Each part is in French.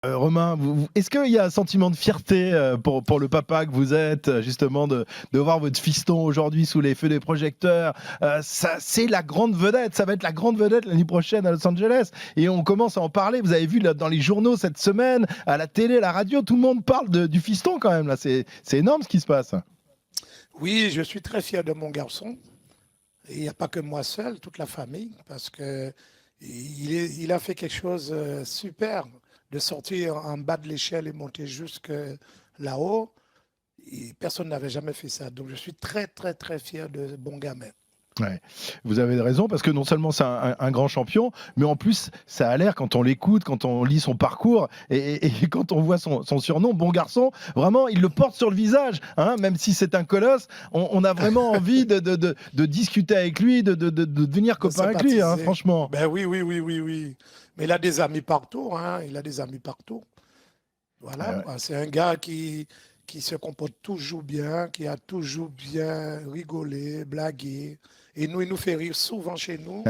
Romain, est-ce qu'il y a un sentiment de fierté pour le papa que vous êtes, justement, de voir votre fiston aujourd'hui sous les feux des projecteurs? C'est la grande vedette, ça va être la grande vedette l'année prochaine à Los Angeles. Et on commence à en parler. Vous avez vu là, dans les journaux cette semaine, à la télé, à la radio, tout le monde parle du fiston quand même. Là, c'est énorme ce qui se passe. Oui, je suis très fier de mon garçon. Et il n'y a pas que moi seul, toute la famille, parce que il a fait quelque chose de super, de sortir en bas de l'échelle et monter jusque là-haut. Et personne n'avait jamais fait ça. Donc je suis très, très, très fier de ce bon gamin. Ouais. Vous avez raison, parce que non seulement c'est un grand champion, mais en plus, ça a l'air, quand on l'écoute, quand on lit son parcours, et quand on voit son surnom, bon garçon, vraiment, il le porte sur le visage, hein, même si c'est un colosse, on a vraiment envie de discuter avec lui, de devenir copain avec lui, hein, franchement. Ben oui, oui, oui, oui, oui. Mais il a des amis partout, hein, il a des amis partout. Voilà, Ouais. quoi. C'est un gars qui se comporte toujours bien, qui a toujours bien rigolé, blagué. Et nous, il nous fait rire souvent chez nous.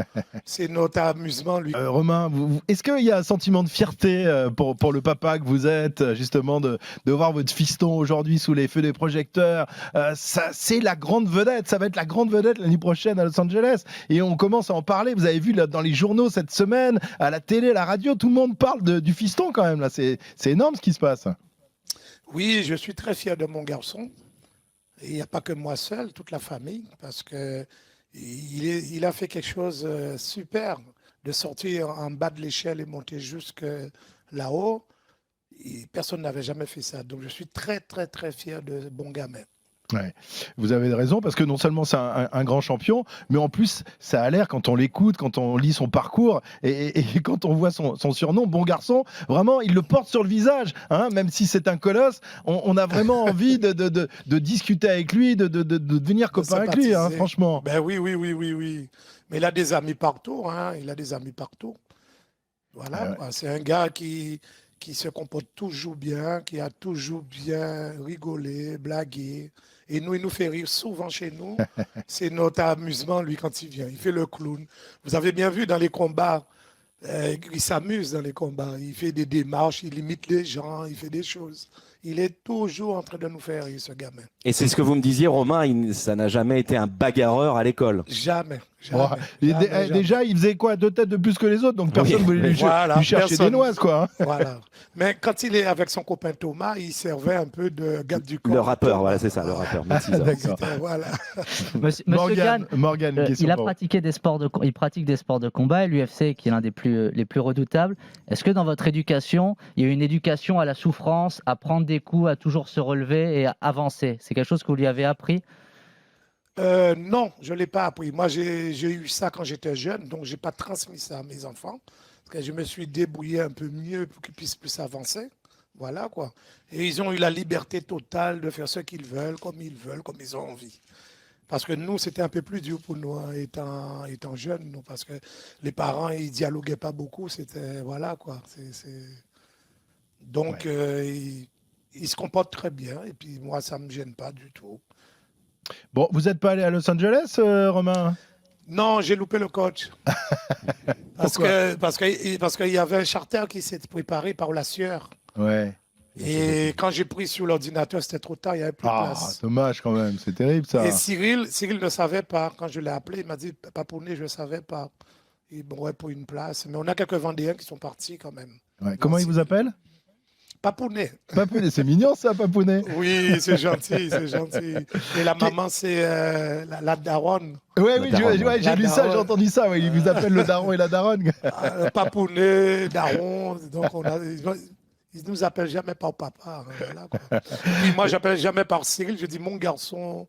C'est notre amusement, lui. Romain, est-ce qu'il y a un sentiment de fierté pour le papa que vous êtes, justement, de voir votre fiston aujourd'hui sous les feux des projecteurs? C'est la grande vedette, ça va être la grande vedette l'année prochaine à Los Angeles. Et on commence à en parler. Vous avez vu là, dans les journaux cette semaine, à la télé, à la radio, tout le monde parle du fiston quand même. Là, c'est énorme ce qui se passe. Oui, je suis très fier de mon garçon. Et il n'y a pas que moi seul, toute la famille, parce que il a fait quelque chose de super, de sortir en bas de l'échelle et monter jusque là-haut. Et personne n'avait jamais fait ça. Donc je suis très, très, très fier de ce bon gamin. Ouais. Vous avez raison, parce que non seulement c'est un grand champion, mais en plus, ça a l'air, quand on l'écoute, quand on lit son parcours, et quand on voit son surnom, bon garçon, vraiment, il le porte sur le visage, hein, même si c'est un colosse, on a vraiment envie de discuter avec lui, de devenir copain avec lui, hein, franchement. Ben oui, oui, oui, oui, oui. Mais il a des amis partout, hein, il a des amis partout. Voilà, Ouais. quoi. C'est un gars qui se comporte toujours bien, qui a toujours bien rigolé, blagué. Et nous, il nous fait rire souvent chez nous. C'est notre amusement, lui, quand il vient. Il fait le clown. Vous avez bien vu dans les combats, il s'amuse dans les combats. Il fait des démarches, il imite les gens, il fait des choses. Il est toujours en train de nous faire rire, ce gamin. Et c'est ce que vous me disiez, Romain, ça n'a jamais été un bagarreur à l'école. Jamais, Oh, jamais, jamais, jamais. déjà, il faisait quoi, 2 têtes de plus que les autres, donc personne ne voulait lui Voilà, chercher des noises, quoi, hein. Voilà. Mais quand il est avec son copain Thomas, il servait un peu de garde du corps. Le rappeur, Thomas. voilà, c'est ça, le rappeur. D'accord. Voilà. Monsieur Morgane, Gane, une question il a pour vous. pratiqué il pratique des sports de combat, et l'UFC qui est l'un des les plus redoutables. Est-ce que dans votre éducation, il y a eu une éducation à la souffrance, à prendre des coups, à toujours se relever et à avancer? C'est quelque chose que vous lui avez appris? Non, je ne l'ai pas appris. Moi, j'ai eu ça quand j'étais jeune, donc je n'ai pas transmis ça à mes enfants. Parce que je me suis débrouillé un peu mieux pour qu'ils puissent plus avancer. Voilà, quoi. Et ils ont eu la liberté totale de faire ce qu'ils veulent, comme ils ont envie. Parce que nous, c'était un peu plus dur pour nous, hein, étant jeunes, nous, parce que les parents, ils dialoguaient pas beaucoup. C'était, voilà, quoi. Donc, Ouais. ils se comportent très bien. Et puis, moi, ça ne me gêne pas du tout. Bon, vous n'êtes pas allé à Los Angeles, Romain? Non, j'ai loupé le coach. Pourquoi? Parce qu'il y avait un charter qui s'est préparé par la sueur. Ouais. Et quand j'ai pris sur l'ordinateur, c'était trop tard, il n'y avait plus de Ah, place. dommage quand même, c'est terrible ça. Et Cyril ne savait pas. Quand je l'ai appelé, il m'a dit, Papounet, je ne savais pas. Il m'aurait pour une place. Mais on a quelques Vendéens qui sont partis quand même. Ouais. Comment il vous appelle? Papounet. Papounet, c'est mignon ça, Papounet. Oui, c'est gentil, c'est gentil. Et la maman, c'est la daronne. Ouais, oui, j'ai La lu ça, j'ai daronne. entendu ça. Ouais, il vous appelle le daron et la daronne. Papounet, daron. Donc, ils nous appellent jamais par papa. Hein, voilà, quoi. Puis moi, j'appelle jamais par Cyril. Je dis mon garçon,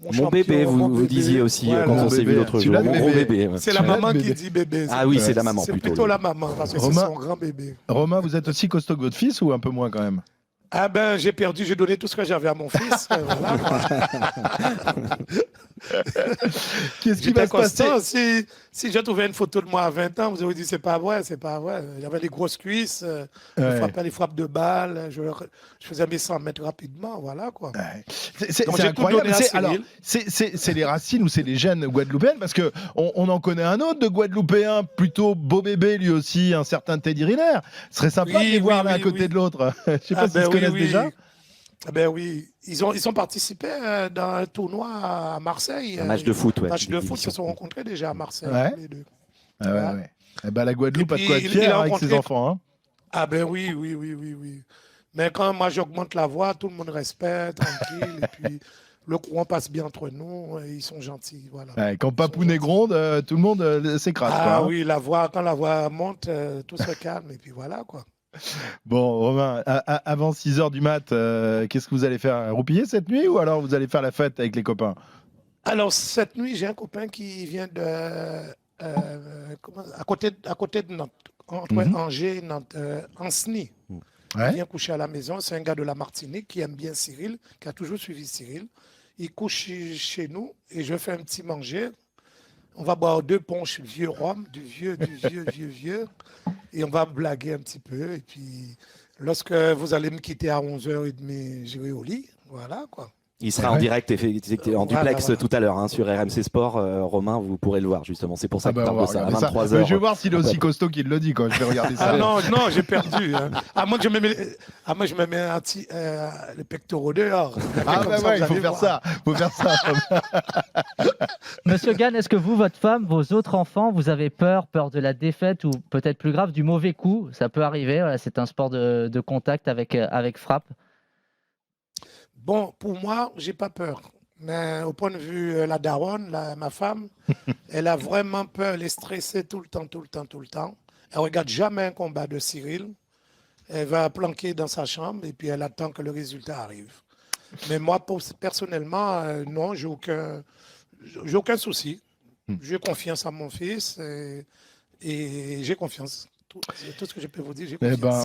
mon champion, bébé, mon vous bébé. disiez aussi Voilà. quand on Mon s'est vu bébé, l'autre tu jour. l'as, Mon le gros bébé. bébé. Ouais. C'est la Tu l'as, maman le qui bébé. dit bébé. Ah oui, c'est la maman C'est plutôt. plutôt la maman parce que c'est Romain, son grand bébé. Romain, vous êtes aussi costaud que votre fils ou un peu moins quand même? Ah ben, j'ai perdu, j'ai donné tout ce que j'avais à mon fils. Voilà, quoi. Qu'est-ce qui va J'étais se passer? constant. Si je trouvais une photo de moi à 20 ans, vous auriez dit c'est pas vrai, c'est pas vrai. J'avais des grosses cuisses, je Ouais. frappais les frappes de balles, je faisais mes 100 mètres rapidement, voilà quoi. Ouais. C'est Donc, j'ai tout incroyable. donné à Alors, Cyril. c'est les racines ou c'est les gènes guadeloupéennes parce que on en connaît un autre de Guadeloupéen, plutôt beau bébé lui aussi, un certain Teddy Riner. Ce serait sympa de Oui, les voir oui, l'un à oui, côté oui. de l'autre. Je sais Ah pas s'ils ben se oui, connaissent oui. déjà. Ah ben oui. Ils ont participé dans un tournoi à Marseille. Un match de foot, ouais. Match de foot, ils se d'édition. sont rencontrés déjà à Marseille, Ouais. tous les deux. Ah ouais, Ouais. ouais. Eh ben, la Guadeloupe Et a de quoi puis, être il fière a avec ses rencontré. enfants. Hein. Ah ben oui, oui, oui, oui, oui. Mais quand moi j'augmente la voix, tout le monde respecte, tranquille. Et puis le courant passe bien entre nous. Et ils sont gentils, voilà. Ouais, quand Ils sont Papounet gentils. gronde, tout le monde s'écrase. Quoi, Ah hein. oui, quand la voix monte, tout se calme. Et puis voilà quoi. Bon, Romain, avant 6 heures du mat, qu'est-ce que vous allez faire? Roupiller cette nuit ou alors vous allez faire la fête avec les copains? Alors cette nuit, j'ai un copain qui vient de à côté de Nantes, entre Mhm. Angers et Nantes, Ancenis. Il Ouais. vient coucher à la maison. C'est un gars de la Martinique qui aime bien Cyril, qui a toujours suivi Cyril. Il couche chez nous et je fais un petit manger. On va boire 2 punches vieux rhum, du vieux. Et on va blaguer un petit peu. Et puis, lorsque vous allez me quitter à 11h30, j'irai au lit. Voilà, quoi. Il sera Ouais. en direct, en duplex Voilà. tout à l'heure, hein, sur RMC Sport. Romain, vous pourrez le voir, justement. C'est pour ça Ah qu'il bah, on parle va de ça. À regarder ça. 23h. Mais je vais voir s'il est aussi costaud qu'il le dit quand je vais regarder ça. Ah non, j'ai perdu. Hein. À moins que je me mets les pectoraux dehors. Ah Comme bah ça, ouais, vous il faut allez faire voir. ça. Faut faire ça. Monsieur Gann, est-ce que vous, votre femme, vos autres enfants, vous avez peur de la défaite ou peut-être plus grave, du mauvais coup? Ça peut arriver, voilà, c'est un sport de contact avec frappe. Bon, pour moi, j'ai pas peur. Mais au point de vue la daronne, ma femme, elle a vraiment peur. Elle est stressée tout le temps. Elle regarde jamais un combat de Cyril. Elle va planquer dans sa chambre et puis elle attend que le résultat arrive. Mais moi, personnellement, non, j'ai aucun souci. J'ai confiance à mon fils et j'ai confiance. C'est tout ce que je peux vous dire, j'ai Eh confiance. ben,